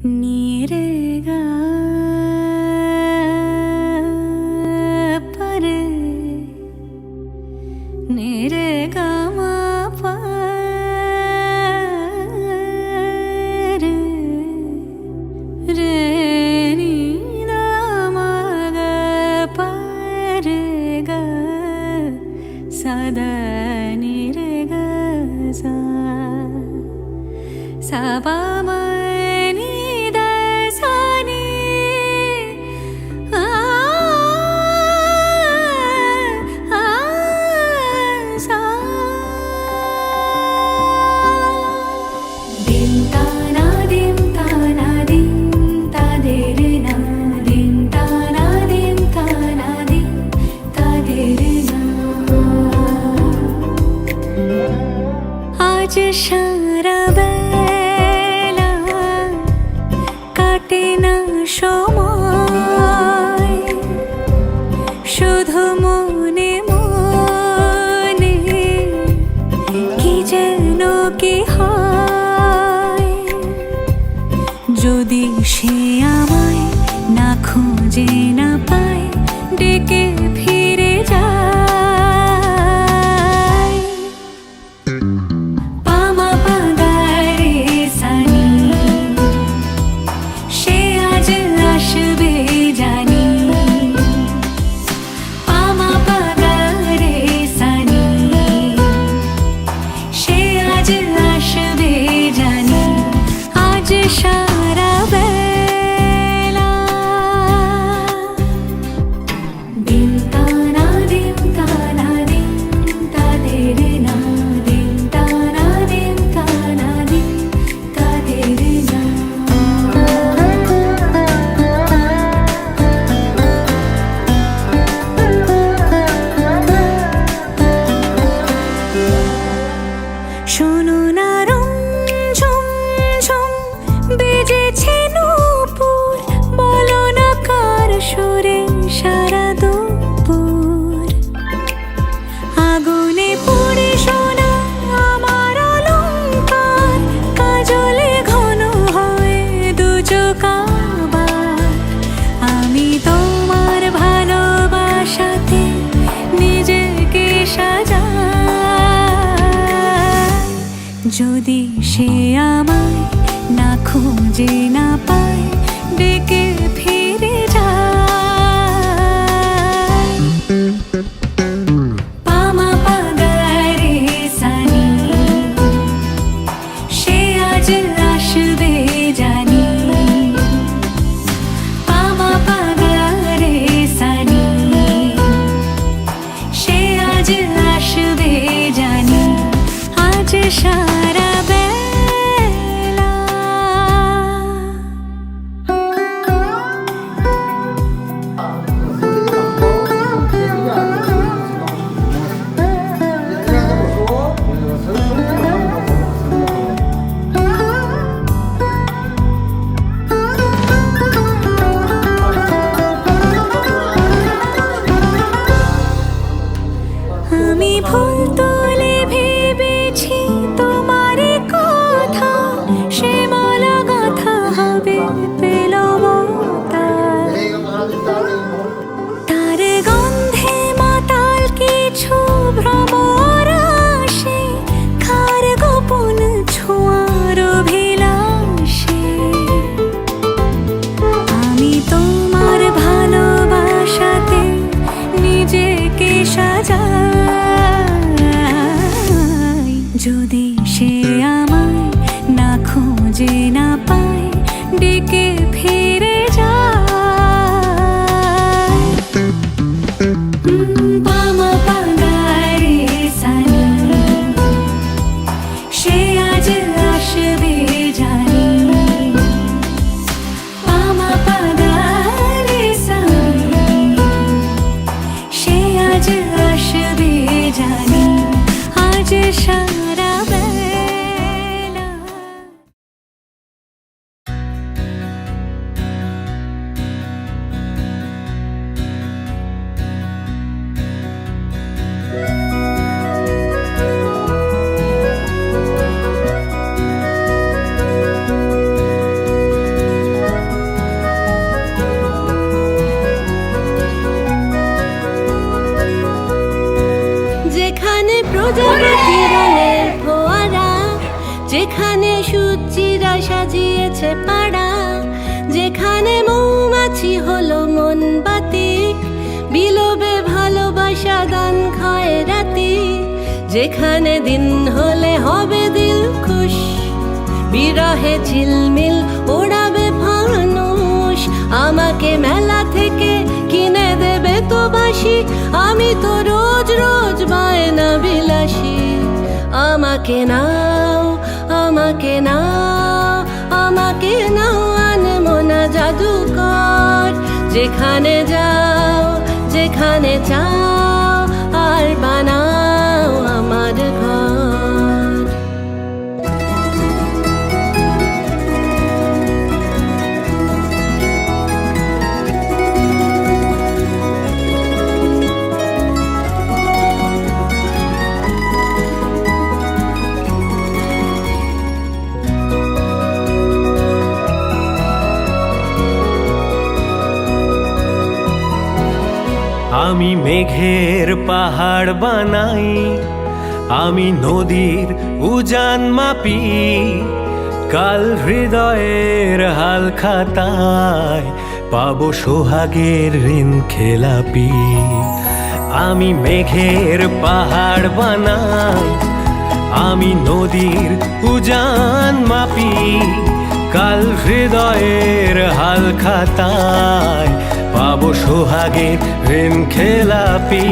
नीरेगा पर नीरेगा मा पर रे नी दा मा गा पर गा सदा नीरेगा सा सा पा मा आज सारा बेला काटे ना समय शुधु मने मने कि जेन कि हय जोदि से आमाय ना खोजे ना पाय डेके फिरे যায় सारा बेला दिन ताना दिन ताना दिन तादेरे ना दिन ताना दिन ताना दिन तादेरे ना শোনো না বেজেছে নূপুর বলো না কার সুরে সারা দুপুর আগুনে পুড়ে সোনা আমার অলংকার কাজলে ঘন হয় দু চোখ আবার আমি তোমার ভালোবাসাতে নিজেকে সাজাই যদি সে আমায় না খুঁজে না পায় ডেকে ফিরে যায় পামা পাগারে সানি সে আজ আসবে জানি পামা পাগারে সানি সে আজ আসবে জানি আজ সারা আমি ফুল তুলে ভেবেছি তোমার কথা সে মালা গাঁথা হবে পেলবতা তার গন্ধে মাতাল কিছু ভ্রমর আসে কার গোপন ছোঁয়ার অভিলাষে আমি তোমার ভালোবাসাতে নিজেকে সাজাই যদি সে আমায় না খুঁজে না পায় ডেকে ফিরে যায় পামা পাগারে সানি সে আজ আসবে জানি পামা পাগারে সানি সে আজ আসবে জানি আজ সারা বেলা প্রজাপতি রঙের ফোয়ারা, যেখানে সূর্যিরা সাজিয়েছে পাড়া, যেখানে মৌমাছি হলো মনবাতি, বিলোবে ভালোবাসা গান খায় রাতি, যেখানে দিন হলে হবে দিল খুশ, বিরহে ঝিলমিল ওড়াবে ফানুষ। আমাকে মেলা থেকে কিনে দেবে তো বাসি, আমি তো রোজ রোজ বায়না বিলাসী। আমাকে নাও, আমাকে নাও, আমাকে নাও, আনমনা জাদুকর। যেখানে যাও, যেখানে চাও, আর বানাও আমার ঘর। আমি মেঘের পাহাড় বানাই, আমি নদীর উজান মাপি, কাল হৃদয়ের হাল খাতায় পাবো সোহাগের ঋণ খেলাপি। আমি মেঘের পাহাড় বানাই, আমি নদীর উজান মাপি, কাল হৃদয়ের হাল খাতায় পাবো সোহাগের ঋণ খেলাপি।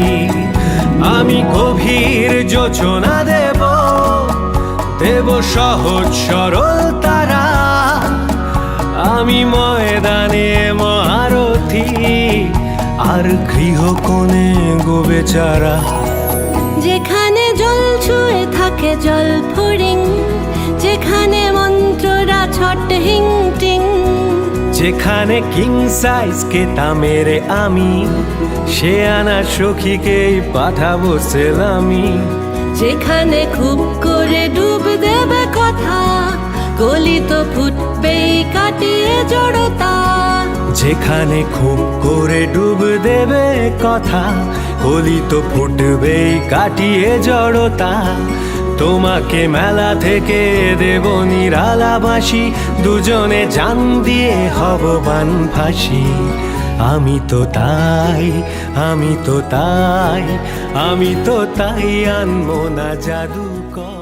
আমি গভীর যোচনা দেব, দেব সহজ সরল তারা, আমি ময়দানে মহারথী, আর গৃহকোণে গো বেচারা। যেখানে জল ছুঁয়ে থাকে জল ফড়িং, যেখানে মন্ত্ররা ছট হিং টিং, যেখানে কিং সাইজ কেতা মেরে আমি, সে আনা সখীকেই পাঠাবো সেলামি। যেখানে খুব করে ডুব দেবে কথা, গলি তো ফুটবেই কাটিয়ে জড়তা। যেখানে খুব করে ডুব দেবে কথা, কলি তো ফুটবেই কাটিয়ে জড়তা। তোমাকে মেলা থেকে দেব নিরালাবাসী, দুজনে জান দিয়ে হব বান ফাঁসি। আমি তো তাই, আমি তো তাই, আমি তো তাই আনমনা জাদুকর।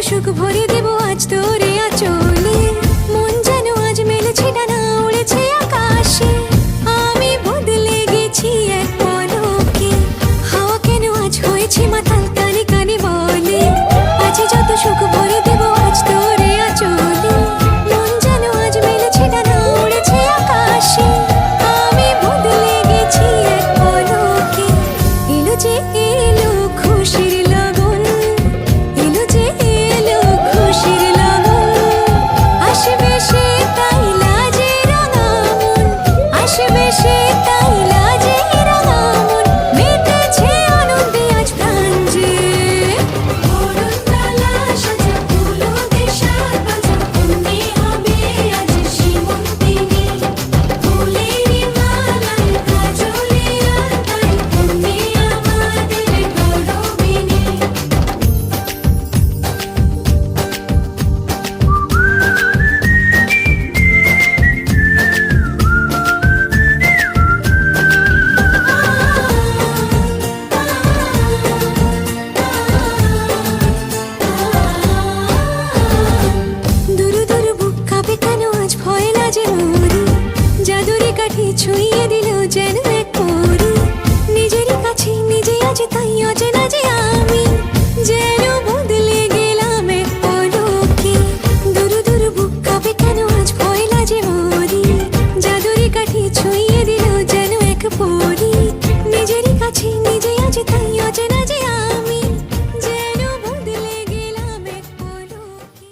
সুখ ভরে দেব আজ তোরে আঁচলে, মন যেন আজ মেলেছে ডানা উড়েছে আকাশে। আমি বদলে গেছি এক পলকে, হাওয়া কেন আজ হয়েছে মাতাল কানে কানে বলে, আজ যত সুখ ভরে দেব আজ তোরে আঁচলে, মন যেন আজ মেলেছে ডানা উড়েছে আকাশে। আমি বদলে গেছি এক পলকে, এলো যে এলো খুশির লগন, ছুঁয়ে দিল যেন এক পরী। নিজেরই কাছে নিজে আজ তাই অচেনা যে আমি, যেন বদলে গেলাম এক পলকে। দুরু দুরু বুক কাঁপে কেন আজ ভয় লাজে মরি, জাদুরি কাঠি ছুঁয়ে দিল যেন এক পরী। নিজেরই কাছে নিজে আজ তাই অচেনা যে আমি, যেন বদলে গেলাম এক পলকে।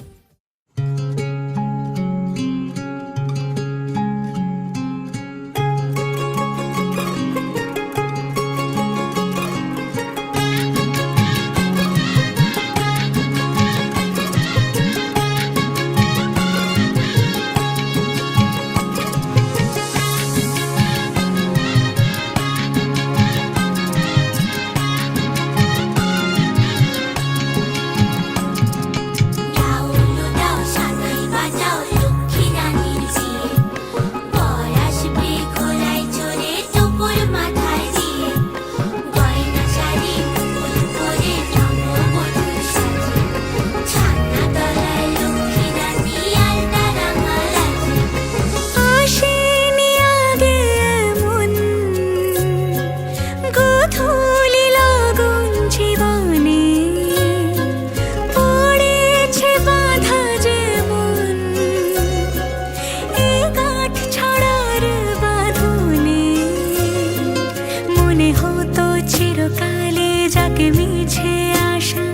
চিরকালে যাকে মিছে আশা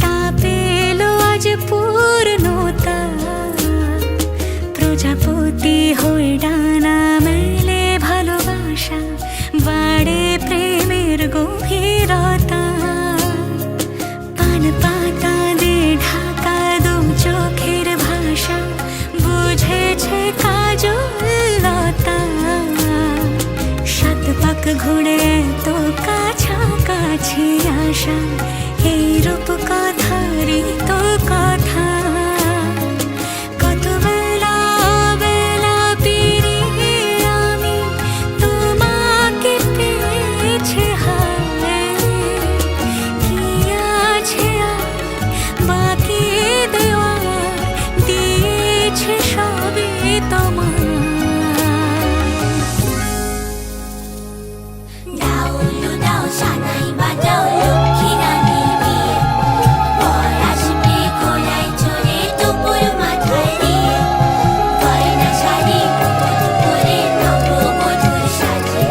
তা পেল আজ পূর্ণতা। প্রজাপতি হয়ে ডানা মেলে ভালোবাসা, বাড়ে প্রেমের গভীরতা। পান পাতা দিয়ে ঢাকা দু চোখের ভাষা, বুঝেছে কাজলতা। সাত পাক ঘুরে তো কাছাকাছি আসা, এই রূপ কথারই তো কথা। কত বেলা বেলা পেরিয়ে আমি তোমাকে পেয়েছি, হায় কি আছে আর বাকি দেওয়ার, দিয়েছে সবই তোমার। সানাই বাজাও লক্ষ্মী রানীর বিয়ে, বর আসবে খোলায় চড়ে দুপুর মাথায় দিয়ে। গয়না শাড়ি মুকুট পরে নববধূর সাজে,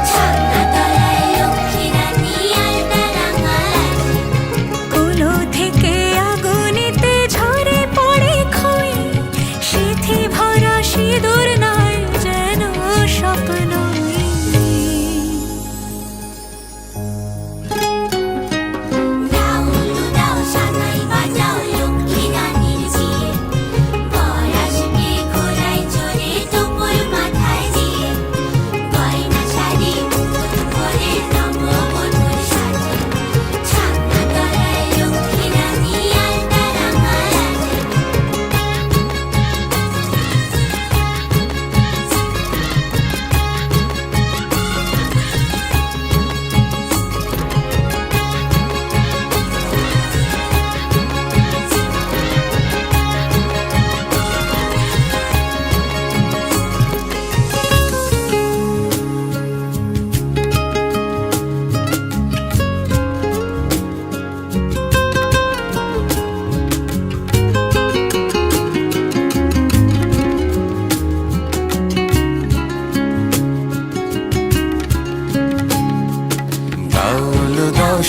ছাগনা তলায় লক্ষ্মী রানী আলতা রাঙা লাজে। কুলো থেকে আগুনেতে ঝরে পড়ে খই, সিথি ভরা সিঁদুর নয় যেন স্বপ্ন।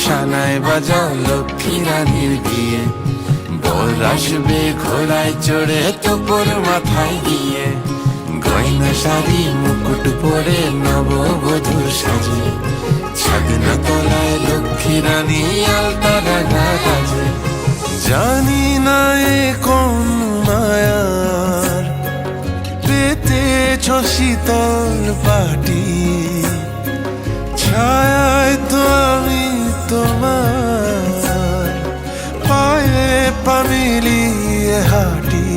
সানাই বাজাও লক্ষ্মী রানীর বিয়ে, বর আসবে ঘোড়ায় চড়ে দুপুর মাথায় দিয়ে। গয়না শাড়ি মুকুট পরে নববধূর সাজে, ছাগনা তলায় লক্ষ্মী রানী আলতা রাঙা লাজে। জানি না এ কোন মায়ার পেতেছ শীতল পাটি, ছায়ায় তো আমি তোমার পায়ে পা মিলিয়ে হাঁটি।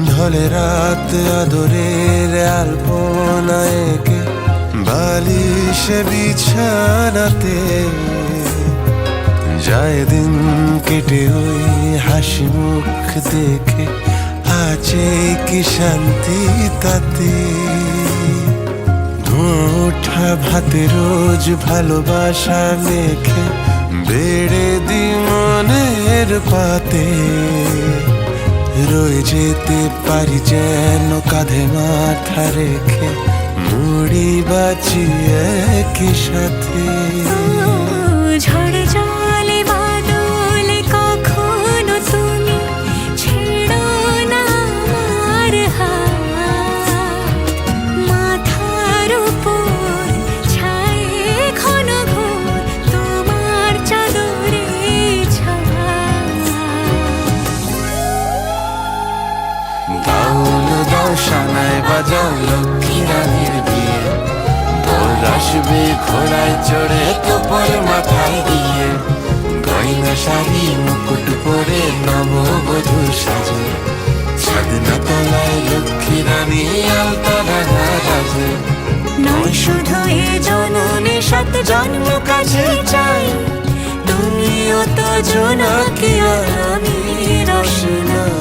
ঢলে রাত আদরের আলপনা এঁকে বালিশে বিছানাতে, যায় দিন কেটে ওই হাসি মুখ দেখে, আছে কি শান্তি তাতে। মুঠা ভাতে রোজ ভালোবাসা মেখে বেড়ে দি মনের পাতে রয়ে যেতে পারি যেন কাঁধে মাথা রেখে মুড়ি বাঁচি একই সাথে। ঝড়ে জলে বাদলে কখনো তুমি ছেড়ো না আমার হাত, মাথার উপর ছায়ে ঘন ঘোর তোমার চাদরে ছায়া। বাউল দাও সানায় বাজাও লক্ষ্মী রানীর বিয়ে, বর আসবে ঘোড়ায় চড়ে তোপর মাথায় দিয়ে, গয়না শাড়ি মুকুট পরে নববধূ সাজে, ছাদনা তলায় লক্ষ্মী রানী আলতা রাঙা রাজে। নয় শুধু এ জননে সাত জন্ম কাছে চাই, তুমিও তো জোনাকি আর আমি রোশনাই।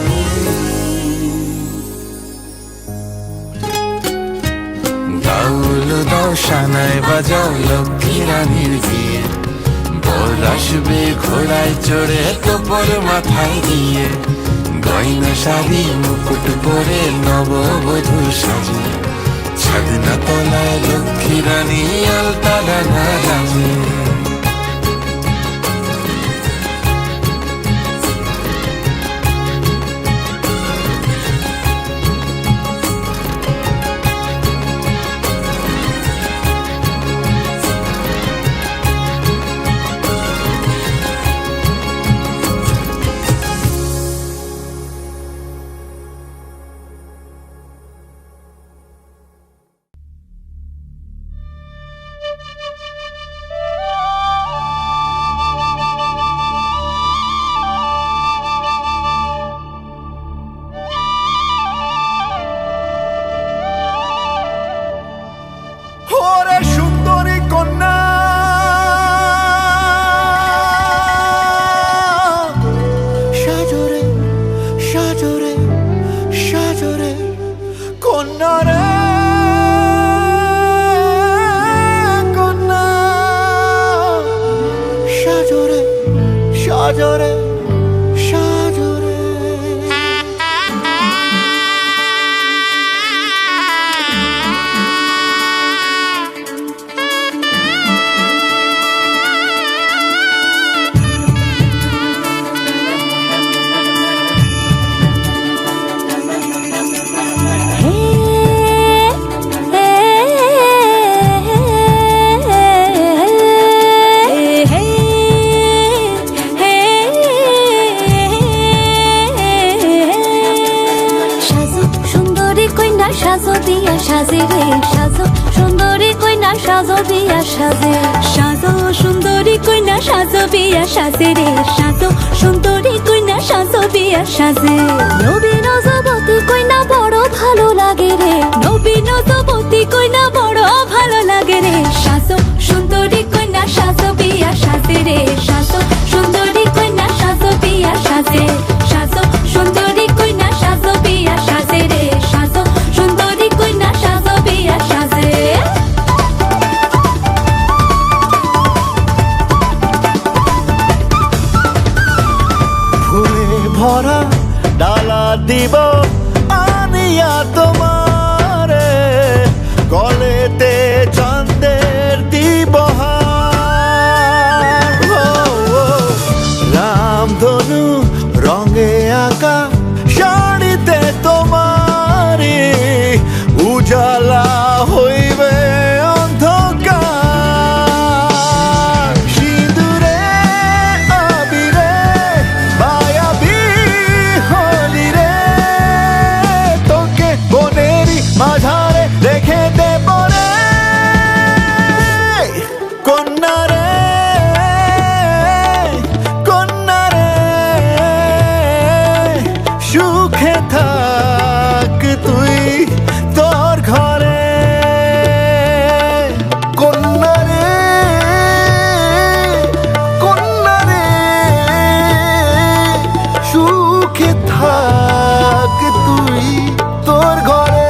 বাউল দাও সানায় বাজাও লক্ষ্মী রানীর বিয়ে, বর আসবে ঘোড়ায় চড়ে তোপর মাথায় দিয়ে, গয়না শাড়ি মুকুট পরে নববধূ সাজে, ছাদনা তলায় লক্ষ্মী রানী আলতা রাঙা রাজে। ওরে সুন্দরী কন্যা, সাজরে সাজরে সাজরে কন্যা রে কন্যা, সাজরে সাজরে সাজরে। সাজো দিয়া সাজে রে, সাজো সুন্দরী কইনা সাজো বিয়া সাজে, সাজো সুন্দরী কইনা সাজো বিয়া সাজে রে, সাজো সুন্দরী কইনা সাজো বিয়া সাজে। নবীন যুবতী কইনা বড় ভালো লাগে রে, নবীন যুবতী কইনা বড় ভালো লাগে রে, সাজো সুন্দরী কইনা সাজো বিয়া সাজে রে, সাজো সুন্দরী কইনা সাজো বিয়া সাজে, সাজো সুন্দরী কইনা সাজো বিয়া সাজে রে, সাজো সুন্দরী কইনা সাজো বিয়া সাজে। ফুলে ভরা ডালা দিব আনিয়া তোমারে, গলেতে চাঁদের দিবহার। রামধনু রঙে আঁকা শাড়িতে তোমারি, উজালা হইবে অন্ধকার। সিঁদুরে আবিরে মায়াবী হলি রে, তোকে বনেরই মাঝারে রেখে দেব রে কন্যা রে, কন্যা রে। সুখে থাক তুই তোর ঘরে কন্যা রে, কন্যা রে। সুখে থাক তুই তোর ঘরে।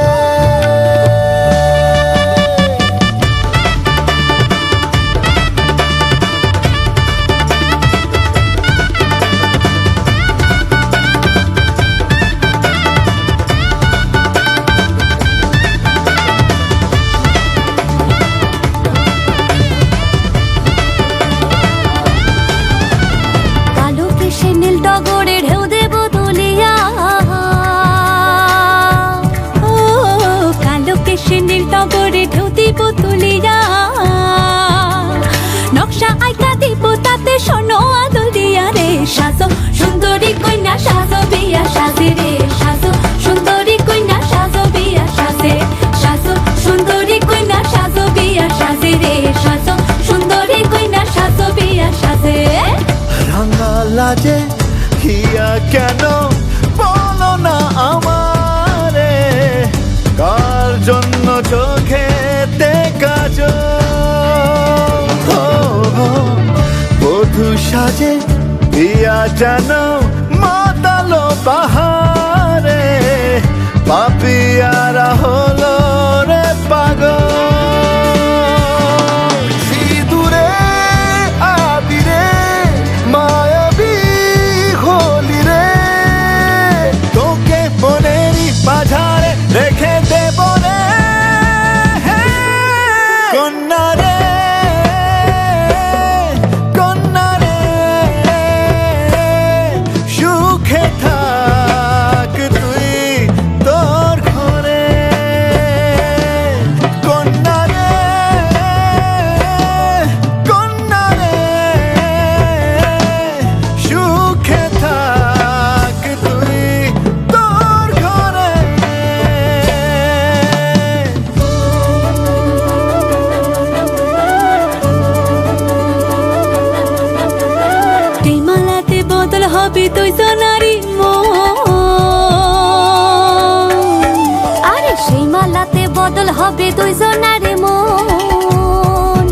কইনা সাজো বিয়া সাজে রে সাজো সুন্দরী কইনা সাজো বিয়া সাজে সাজো সুন্দরী কইনা সাজো বিয়া সাজে রে সাজো সুন্দরী কইনা সাজো বিয়া সাজে রাঙা লাজে হিয়া কেন বলো না আমারে কার জন্য চোখেতে কাজল বধূ সাজে হিয়া যেন মাতালো বাহারে পাপিয়ারা হলো রে পাগল সিঁদুরে আবিরে মায়াবী হোলি রে তোকে মনেরই বাজারে রেখে দেব রে কন্যা রে কন্যা রে সুখে থাক তুই তোর ঘরে কন্যা রে কন্যা রে সুখে থাক তুই তোর ঘরে এই মালাতে বদল হবে তুই সোনারি আরে সেই মালাতে বদল হবে তুই সোনারে মন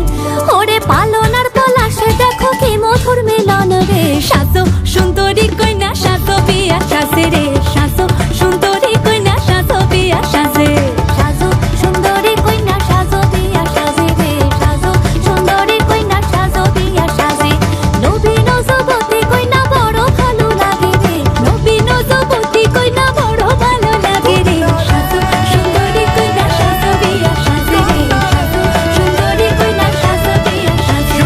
ওরে পালনার পলাশে দেখো কি মধুর মিলন রে সাজো সুন্দরী কইনা সাজো বিয়া সাজে রে সাজো সুন্দরী কইনা সাজো বিয়া সাজে সাজো সুন্দরী কইনা সাজো বিয়া সাজে রে সাজো সুন্দরী কইনা সাজো বিয়া সাজে নবীন যুবতী কইনা বড় ভালো লাগে রে নবীন যুবতী কইনা বড় ভালো লাগে রে সাজো সুন্দরী কইনা সাজো বিয়া সাজে রে সাজো সুন্দরী কইনা সাজো বিয়া সাজে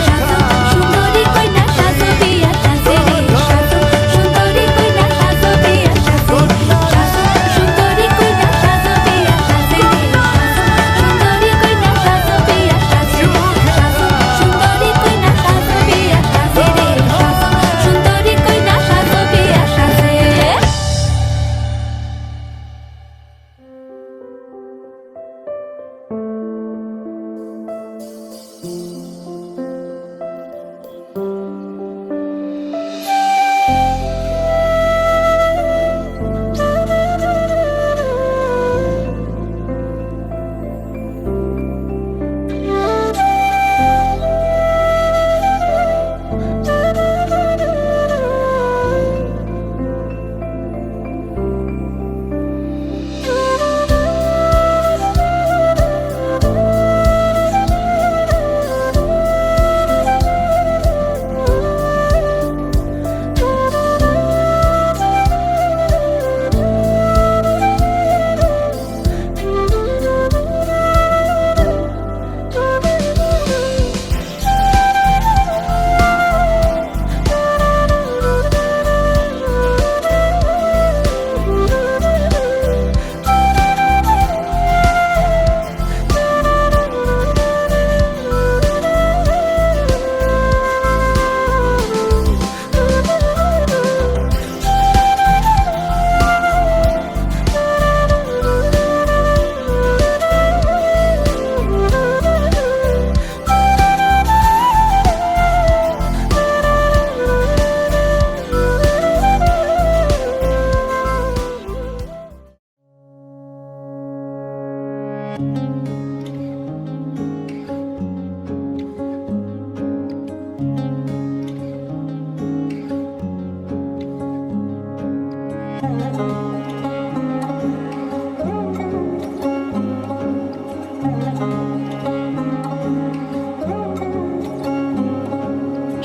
সাজো সুন্দরী কইনা সাজো বিয়া সাজে রে সাজো সুন্দরী কইনা সাজো বিয়া সাজে সাজো সুন্দরী কইনা সাজো বিয়া সাজে রে সাজো সুন্দরী কইনা সাজো বিয়া সাজে সাজো সুন্দরী কইনা সাজো বিয়া সাজে রে সাজো সুন্দরী কইনা সাজো বিয়া সাজে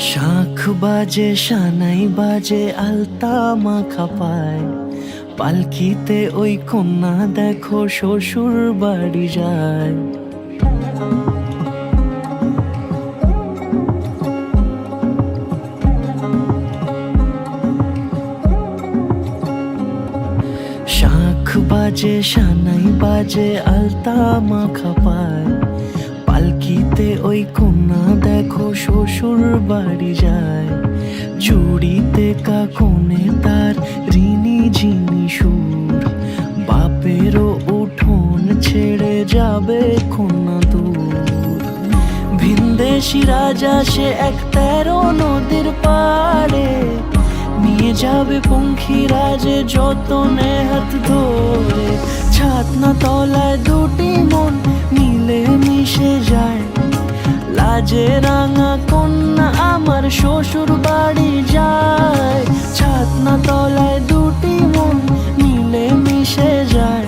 শাখ বাজে সানাই বাজে আলতা মাখা পায় পালকিতে ওই কন্যা দেখো শ্বশুর বাড়ি যায় শাখ বাজে সানাই বাজে আলতা মাখা পায় পালকিতে ওই কন্যা দেখো শ্বশুর বাড়ি যায় চুড়িতে কাকনে তার যাবে কন্যা দূর। ভিনদেশি রাজা সে এক 13 নদীর পাড়ে, নিয়ে যাবে পঙ্খী রাজে যতনে হাত ধরে। ছাতনা তলায় দুটি মন মিলে মিশে যায়, লাজে রাঙা কন্যা আমার শ্বশুর বাড়ি যায়। ছাতনা তলায় দুটি মন মিলে মিশে যায়,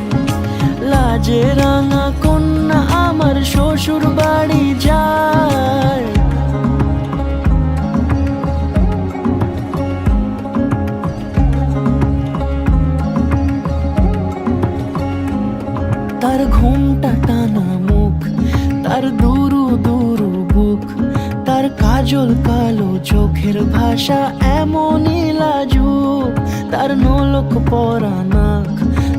লাজে রাঙা কন্যা আমার শ্বশুর বাড়ি যায়। তার ঘুমটা টানা মুখ, তার দুরু দুরু বুক, তার কাজল কালো চোখের ভাষা এমনই লাজুক। তার নলক পরা নাক,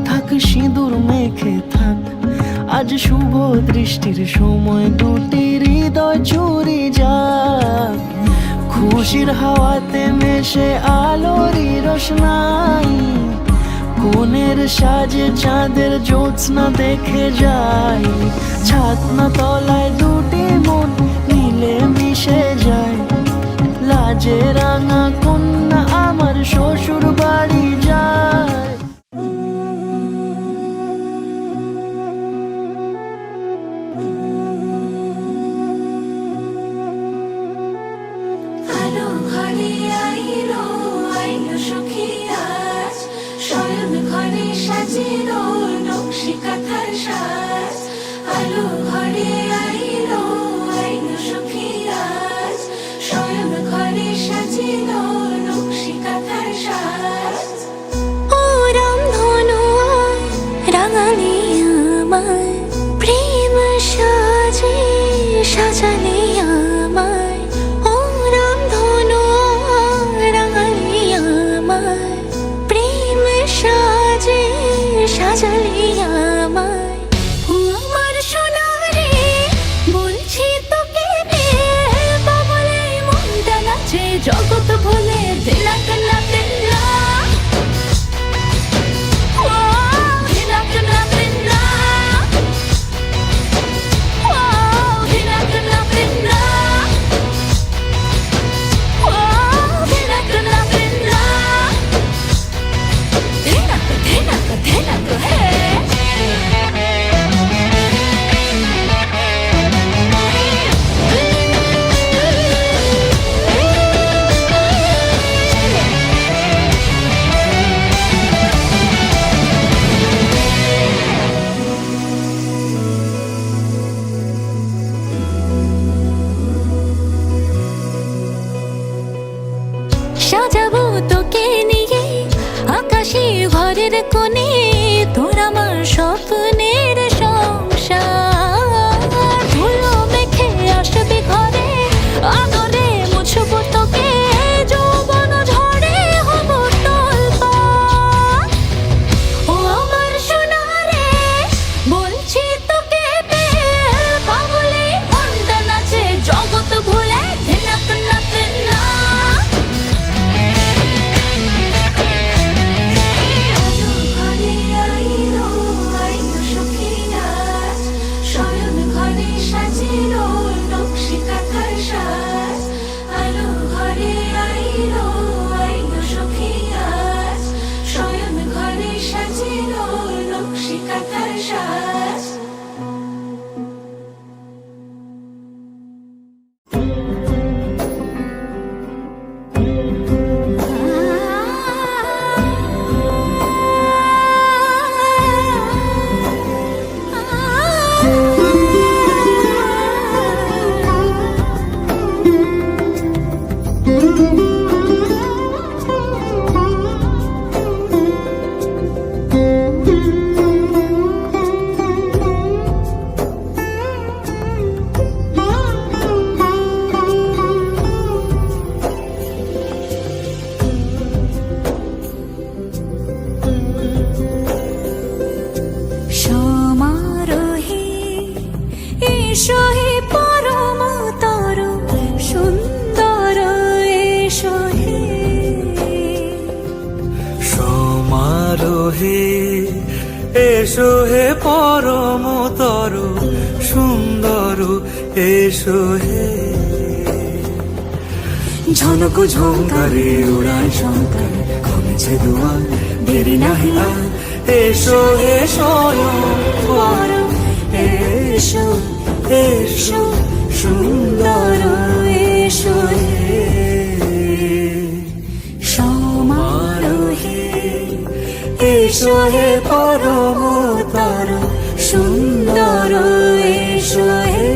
থাক সিঁদুর মেখে থাক, আজ শুভ দৃষ্টির সময় দুটি হৃদয় চুরি যাক। খুশির হাওয়াতে মেশে আলোরই রোশনাই, কোণের সাজে চাঁদের জ্যোৎস্না দেখে যাই। ছাতনা তলায় দুটি মন মিলে মিশে যায়, লাজে রাঙা কন্যা আমার শ্বশুর বাড়ি যায়। আলো ঘরে আইলো আইলো সখী আজ, শয়ন ঘরে সাজিলো নকশি কাঁথার সাজ। আলো ঘরে আইলো আইলো সখী আজ, শয়ন ঘরে সাজিলো নকশি কাঁথার সাজ। ও রামধনু আয় রাঙালি আমায়, প্রেম সাজে সাজালি আমায়। ও রামধনু আয় রাঙালি আমায়, প্রেম সাজে সাজালি আমায়। ও আমার সোনা রে বলছি তোকে বাবলে মনটা নাচে জগৎ ভুলে দিলাক না দিলা। ও দিলাক না দিলা, ও দিলাক না দিলা, ও দিলাক না দিলা। দিলাক দিলাক দিলাক হে। সাজাবো তোকে নিয়ে আকাশী ঘরের কোণে, তোর আমার স্বপ্নের সংসার। ধুলো মেখে আসবি ঘরে, আদরে মুছবো তোকে, যৌবন ঝড়ে হব তোলপাড়। ও আমার সোনা রে বলছি তোকে বাবলে মনটা নাচে জগৎ ভুলে দিলাক না দিলা। আলো ঘরে আইলো আইলো সখী আজ, শয়ন ঘরে সাজিলো নকশি কাঁথার সাজ। আলো ঘরে আইলো আইলো সখী আজ, শয়ন ঘরে সাজিলো নকশি কাঁথার সাজ। সমারোহে এসো হে পরম তরু সুন্দর, এসো হে। সমারোহে এসো হে পরম তরু সুন্দর এসো হে ঝনক ঝঙ্কারে উড়ায় শঙ্কার কমেছে দুয়ার দেরি নাহি আর এসো হে স্বয়ংবর এসো এসো সুন্দর এসো হে সমারোহে এসো হে পরমতর সুন্দর এসো হে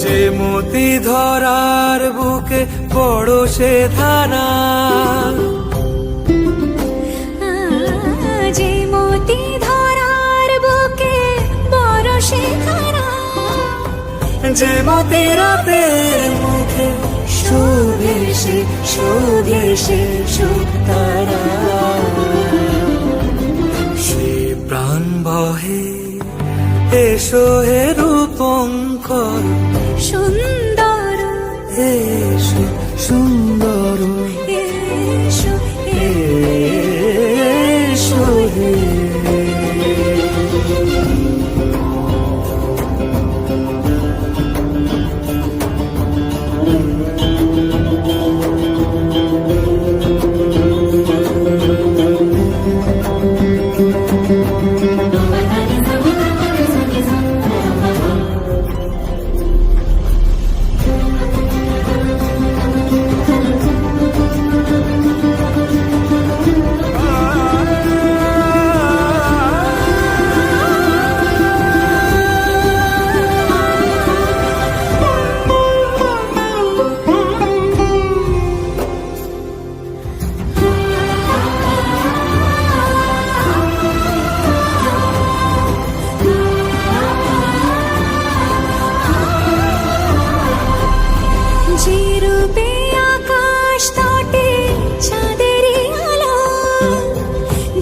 যে মতি ধরার বুকে বড় সে ধারা যে মতি ধরার বুকে বড় সে ধারা যে মতি রাতের মুখে শোভে সে সুতারা সে প্রাণ বহে এসো হে রূপঙ্কর সুন্দর এসো সুন্দর এসো এসো হে যে রূপে আকাশ তটে চাঁদেরই আলো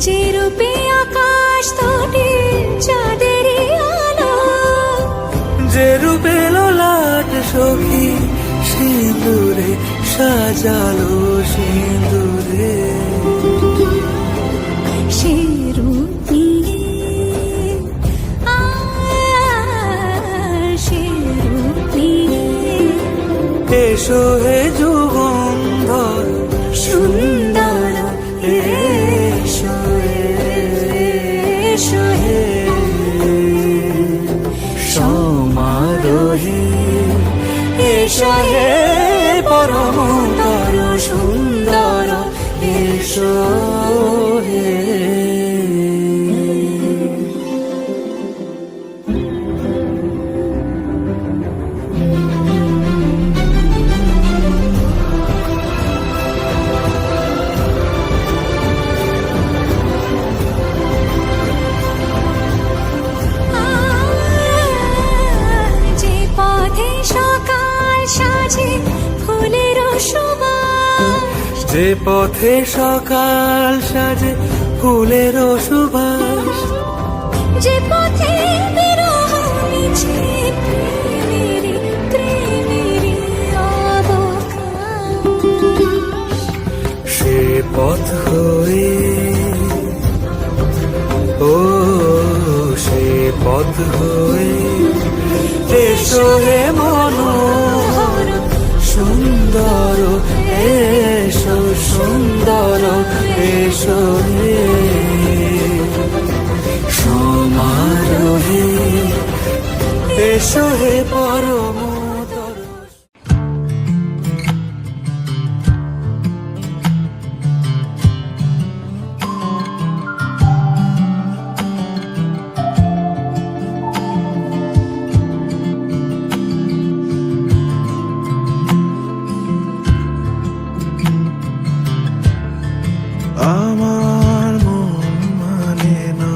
যে রূপে আকাশ তটে চাঁদেরই আলো যে রূপে ললাট সখী সিঁদুরে সাজালো সিঁদুরে সে রূপ নিয়ে সে রূপ নিয়ে এসো হে যুগন্ধর সুন্দর এসো এসো হে সমারোহে এসো হে পরমতর সুন্দর এসো হে যে পথে সকাল সাজে ফুলের সুবাস যে পথে সকাল সাজে ফুলের সুবাস যে পথে বিরহ মিছে প্রেমেরই অবকাশ সে পথ হয়ে ও সে পথ হয়ে এসো হে মনোহর সুন্দর এসো সুন্দর এসো হে সমারোহে এসো হে পরমতর আমার মন মানে না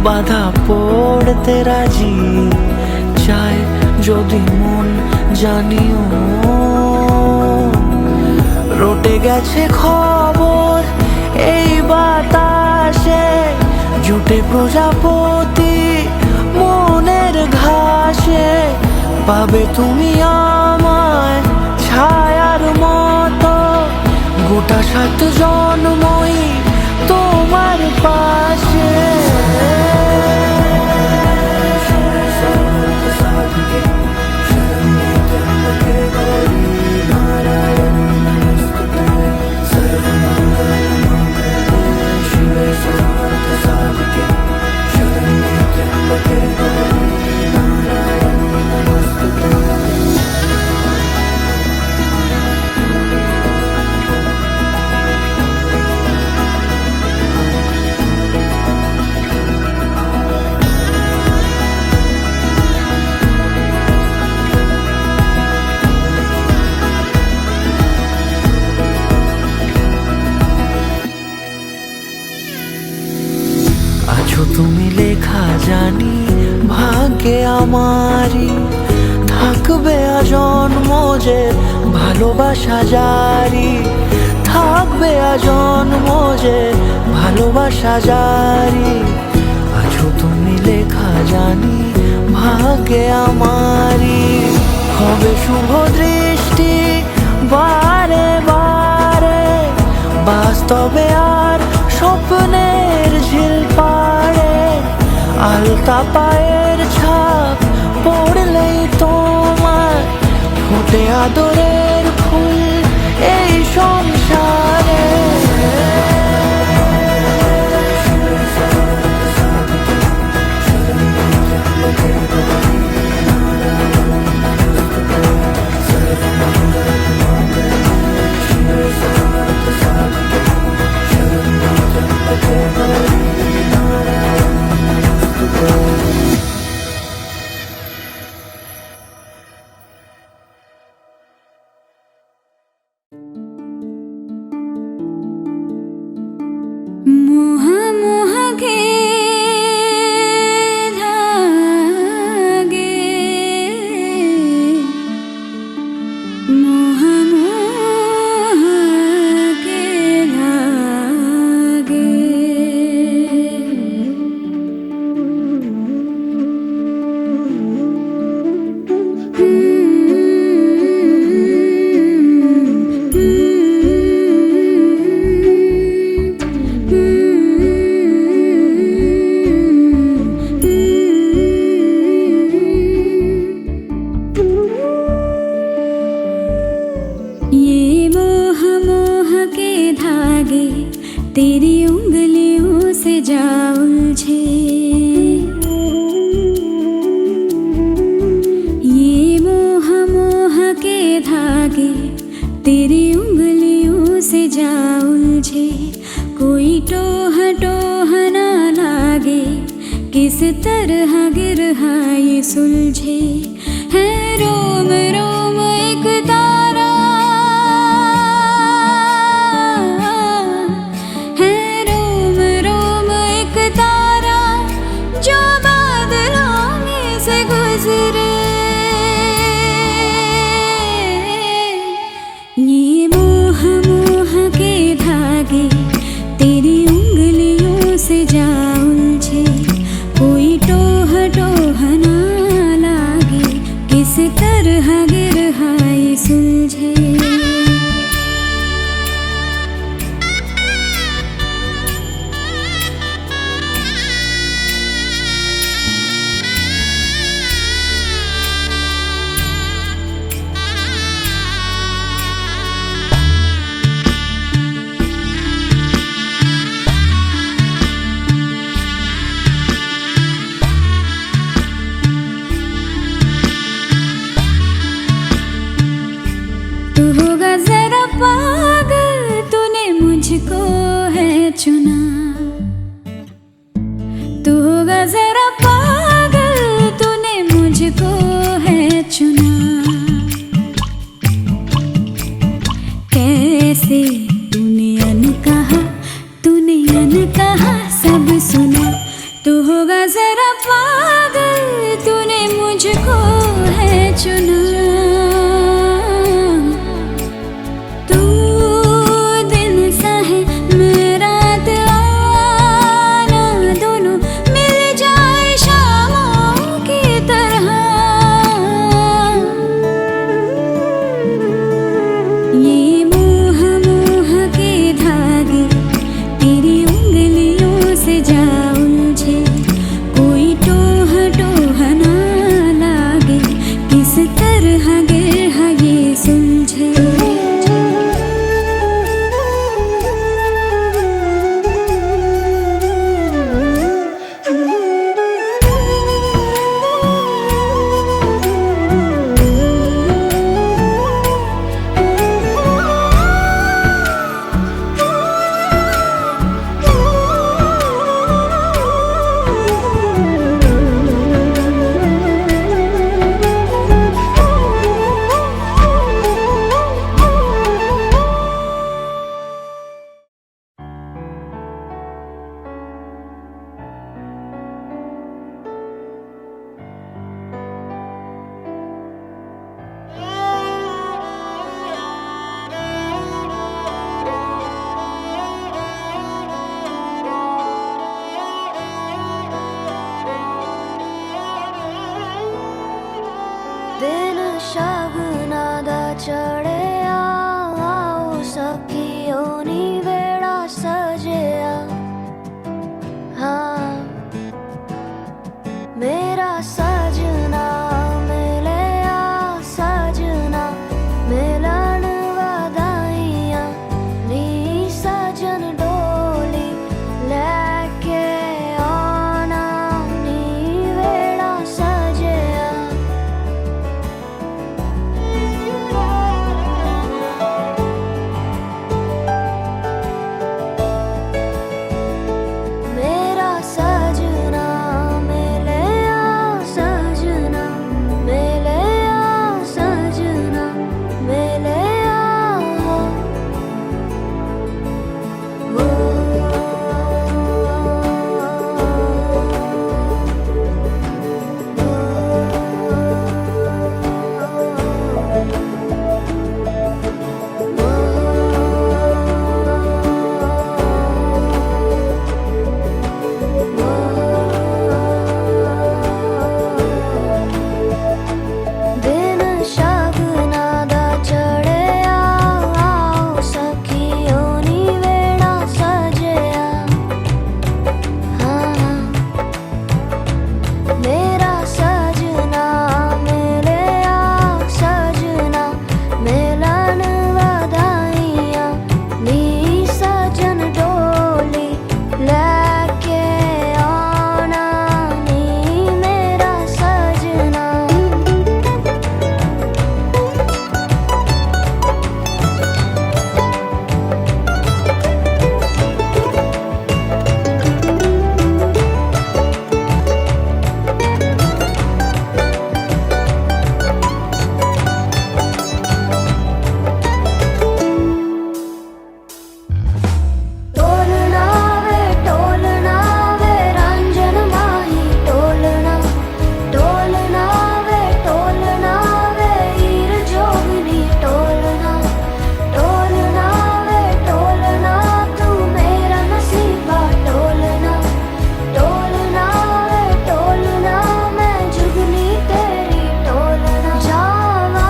বাধা পড়তে রাজি, চায় যদি মন জানিও। রটে গেছে খবর এই বাতাসে, জুটে প্রজাপতি মনের ঘাসে। পাবে তুমি আমায় ছায়ার মতো, গোটা 7 জন্মই তোমার পাশে। আছো তুমি লেখা জানি ভাগ্যে আমারই, থাকবে আজন্ম যে ভালোবাসা জারি। থাকবে আজন্ম যে ভালোবাসা জারি। আছো তুমি লেখা জানি ভাগ্যে আমারই, হবে শুভ দৃষ্টি বারে বারে, বাস্তবে আর স্বপ্নের ঝিল পাড়ে। আলতা পায়ের ছাপ পড়লেই তোমার ফোটে আদরের ফুল এই সংসারে। मोह मोह के धागे, मोह मोह के धागे। ये मोह मोह के धागे तेरी उंगलियों से जा उलझे। ये मोह मोह के धागे तेरी उंगलियों से जा उलझे। कोई टोह टोह ना लागे, किस तरह गिरहा ये सुलझे। है रोम रोम एक तारा, है रोम रोम एक तारा, जो बादलों में से गुजरे। ये मोह मोह के धागे तेरी उंगलियों से जा उलझे। कोई टोह टोह ना लागे, किस तरह गिरहा ये सुलझे। तू होगा जरा पागल, तूने मुझको है चुना। तू होगा जरा पागल, तूने मुझको है चुना। कैसे तूने अनकहा सब सुना। तू तू होगा जरा पागल, तूने मुझको है चुना। तू दिन सा है मेरा दीवाना, दोनों मिल जाए शामों की तरह। ये मोह मोह के धागे तेरी उंगलियों से जा उलझे, कोई टोह टोह ना लागे, किस तरह गिरहा ये सुलझे। दिन शगुना दा चढ़िया, आओ सखियों नी वेड़ा सजिया। हाँ मेरा सजना मिलिया, सजना मिलन वधाइयां, नी सजन डोली लेके आना, नी वेड़ा सजिया। मेरा सजना मिलिया, सजना मिलिया, सजना मिलिया। वो दिन शगुना दा चढ़िया, आओ सखियों नी वेड़ा सजिया। हाँ मेरा सजना मिलिया, सजना मिलन वधाइयां, नी सजन डोली लेके आना, नी मेरा सजना। टोलना वे रंजन माही, टोलना टोलना वे हीर जोगनी, टोलना टोलना तू मेरा नसीबा, टोलना टोलना मैं जुगनी तेरी, टोलना। जावा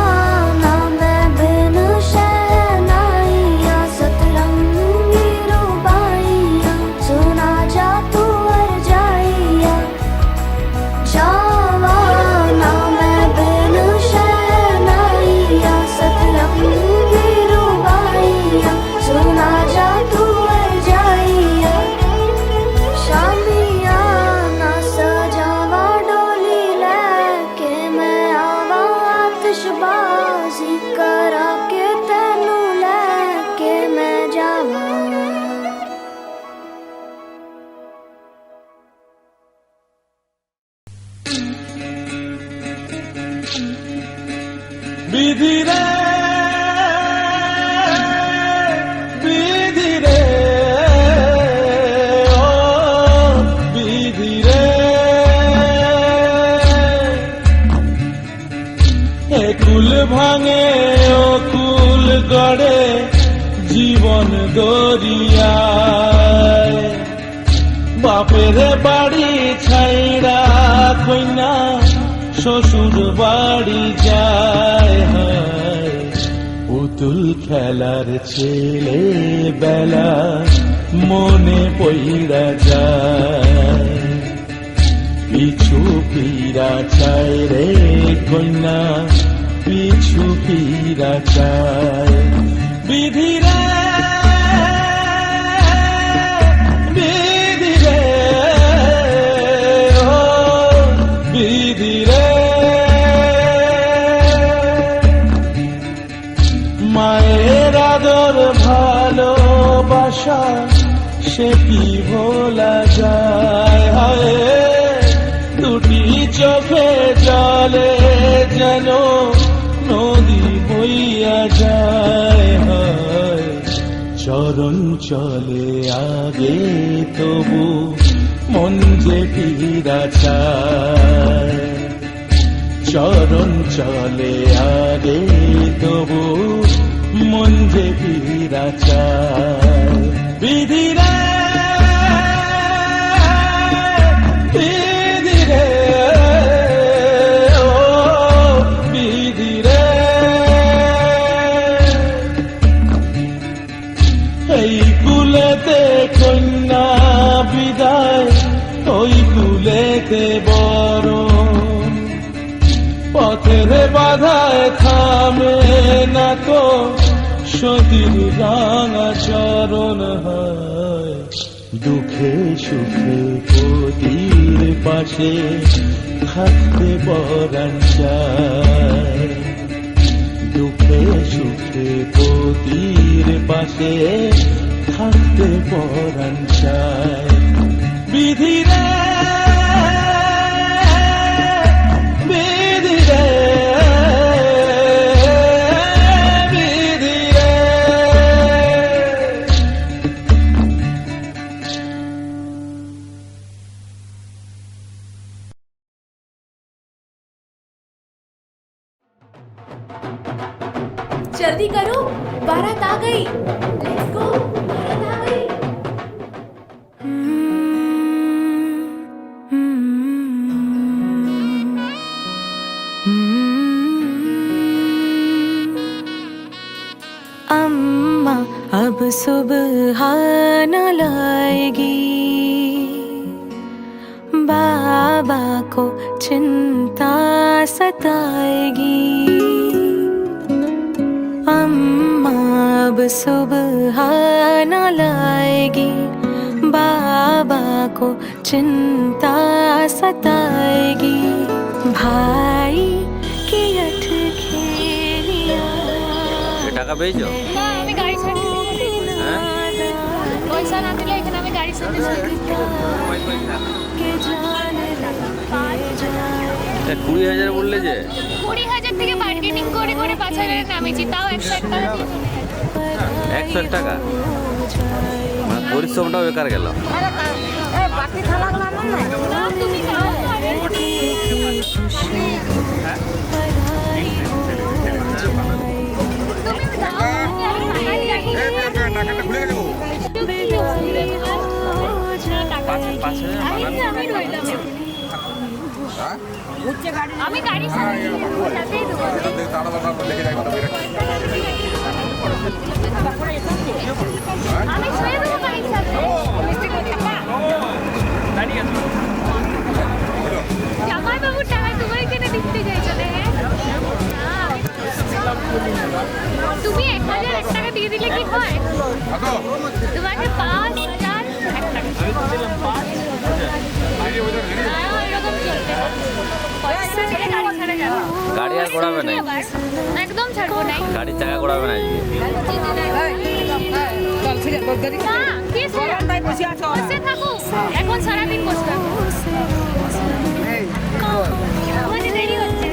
ना मैं बिन शहनाइया, सतरंगी रुबाइया, सुना जा तू अर जाइया। जावा ना मैं बिन शहनाइया, सतरंगी रुबाइया, सुना जा तू अर जाइया। शामिया ना सजावा डोली लेके, मैं आवा आतिशबाजी करा के, तेनू लेके मैं जावा। বিধি রে, বিধি রে, ও বিধি রে। ভাঙে ও কুল গড়ে জীবন দরিয়ায় বাপের বাড়ি ছাইরা কইনা শ্বশুর বাড়ি যায় হায় পুতুল খেলার ছেলে বেলা মনে পইরা যায় পিছু ফিরা চায় রে কন্যা পিছু ফিরা চায় বিধি রে বিধি রে ও বিধি রে মায়ের আদর ভালোবাসা সে কি ভোলা যায় হায় দুটি চোখে জলে যেন নদী বইয়া যায় হায় চরণ চলে আগে তবু মন যে ফিরা চায় চরণ চলে আগে তবু মন যে ফিরা চায় বিধি রে বিধি রে ও বিধি রে এই কুলেতে কন্যা বিদায় ওই কুলেতে বড় পথের বাধায় থামে না তো সতীর রাঙা চরণ হয় দুঃখে সুখে পতির পাশে থাকতে পরাণ চায় দুঃখে সুখে পতির পাশে থাকতে পরাণ চায় বিধি রে বিধি রে বিধি রে जल्दी करो बारात आ गई लेट्स गो बारात आ गई अम्मा अब सुबह न लाएगी बाबा को चिंता सताएगी अम्मा अब सुबह न लाएगी बाबा को चिंता सताएगी भाई की अटखेलियां টাকা পেয়েছো? না আমি গাড়ি ছাড়তে পয়সা না দিলে এখানে আমি গাড়ি ছাড়তে তা 20,000 বললে যে 20,000 থেকে মার্কেটিং করে করে 5,000 নামেছি তাও 100 টাকা দিয়ে 100 টাকা মানে পরিশ্রমটাও বেকার গেল। তুমি দাও আমি গাড়ি আমি শুয়ে দেবো গাড়ির সাথে জামাই বাবুর টাকা তোমার কেনে দিতে চাইছো তুমি 1,001 টাকা দিয়ে দিলে কি হয় তোমাকে 5,001 টাকা গাড়ি আর ঘোরাবে না, একদম ছাড়বো না, গাড়ির চাকা ঘোরাবে না বসে থাকো এখন সারাদিন বসে থাকো আমাদের দেরি হচ্ছে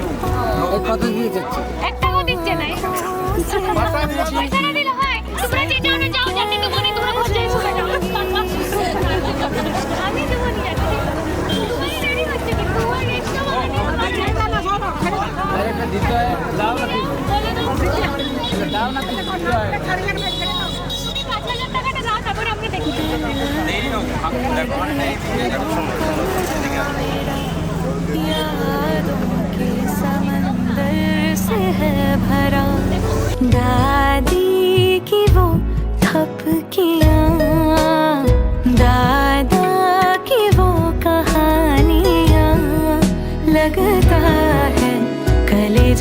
কত দিয়ে যাচ্ছে 1 টাকাও দিচ্ছে না পয়সা না দিলে হয় তোমরা যে যাও না যাও যাতে তো মনে তোমরা ঘর যাই শুনে যাও আমি তো বলি যাচ্ছি তোমার দেরি হচ্ছে কিন্তু তোমার একটা মানে দিতে হয় যাও না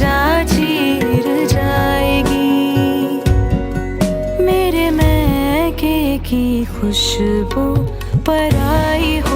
जा चीर जाएगी मेरे मैके की खुशबू पराई हो